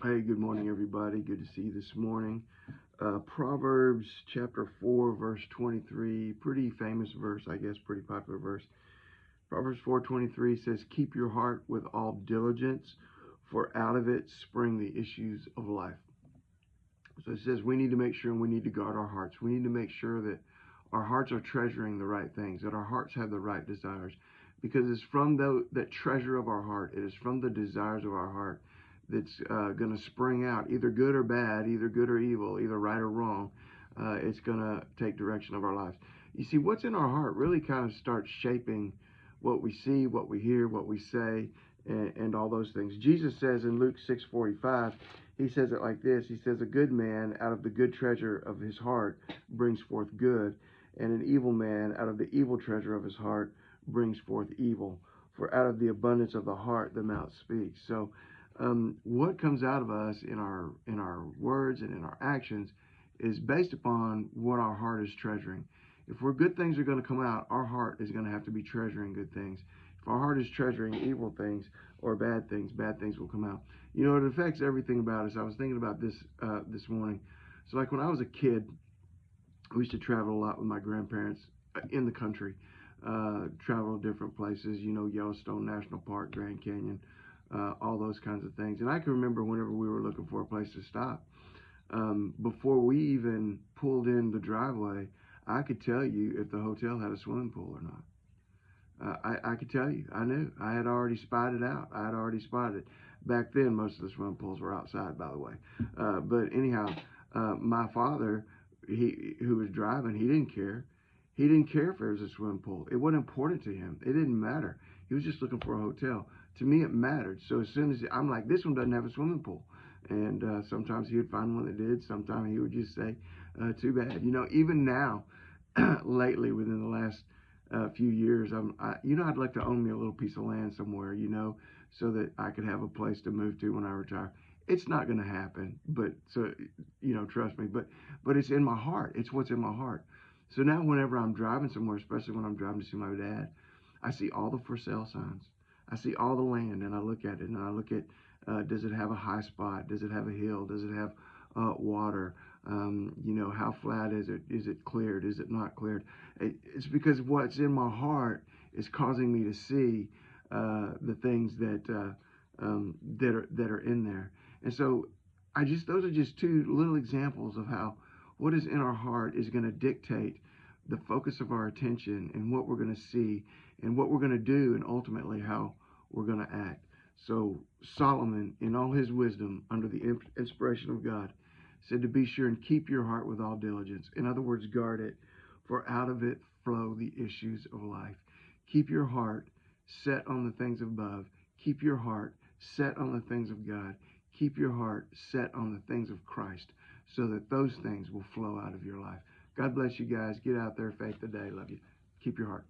Hey, good morning, everybody. Good to see you this morning. Proverbs chapter 4, verse 23. Pretty famous verse, I guess, pretty popular verse. Proverbs 4:23 says, "Keep your heart with all diligence, for out of it spring the issues of life." So it says we need to make sure and we need to guard our hearts. We need to make sure that our hearts are treasuring the right things, that our hearts have the right desires. Because it's from that treasure of our heart, it is from the desires of our heart that's going to spring out, either good or bad, either good or evil, either right or wrong. It's going to take direction of our lives. You see, what's in our heart really kind of starts shaping what we see, what we hear, what we say, and all those things. Jesus says in Luke 6:45, he says it like this. He says, "A good man out of the good treasure of his heart brings forth good, and an evil man out of the evil treasure of his heart brings forth evil. For out of the abundance of the heart the mouth speaks." So, what comes out of us in our words and in our actions is based upon what our heart is treasuring. If we're good things are going to come out, our heart is going to have to be treasuring good things. If our heart is treasuring evil things or bad things will come out. You know, it affects everything about us. I was thinking about this morning. So, like when I was a kid, we used to travel a lot with my grandparents in the country, travel to different places, Yellowstone National Park, Grand Canyon, all those kinds of things. And I can remember whenever we were looking for a place to stop, before we even pulled in the driveway, I could tell you if the hotel had a swimming pool or not. I could tell you. I knew. I had already spied it out. I had already spotted it. Back then, most of the swimming pools were outside, by the way. But anyhow, my father, who was driving, he didn't care. He didn't care if there was a swimming pool. It wasn't important to him. It didn't matter. He was just looking for a hotel. To me, it mattered. So as soon as I'm like, this one doesn't have a swimming pool, and sometimes he would find one that did. Sometimes he would just say, too bad. Even now, lately, within the last few years, I'd like to own me a little piece of land somewhere, so that I could have a place to move to when I retire. It's not going to happen, but so trust me. But it's in my heart. It's what's in my heart. So now, whenever I'm driving somewhere, especially when I'm driving to see my dad, I see all the for sale signs. I see all the land, and I look at it, and I look at, does it have a high spot? Does it have a hill? Does it have water? How flat is it? Is it cleared? Is it not cleared? It's because what's in my heart is causing me to see the things that are in there. And so, those are just two little examples of how what is in our heart is going to dictate the focus of our attention and what we're going to see and what we're going to do and ultimately how we're going to act. So Solomon, in all his wisdom, under the inspiration of God, said to be sure and keep your heart with all diligence. In other words, guard it, for out of it flow the issues of life. Keep your heart set on the things above. Keep your heart set on the things of God. Keep your heart set on the things of Christ, so that those things will flow out of your life. God bless you guys. Get out there, faith today. Love you. Keep your heart.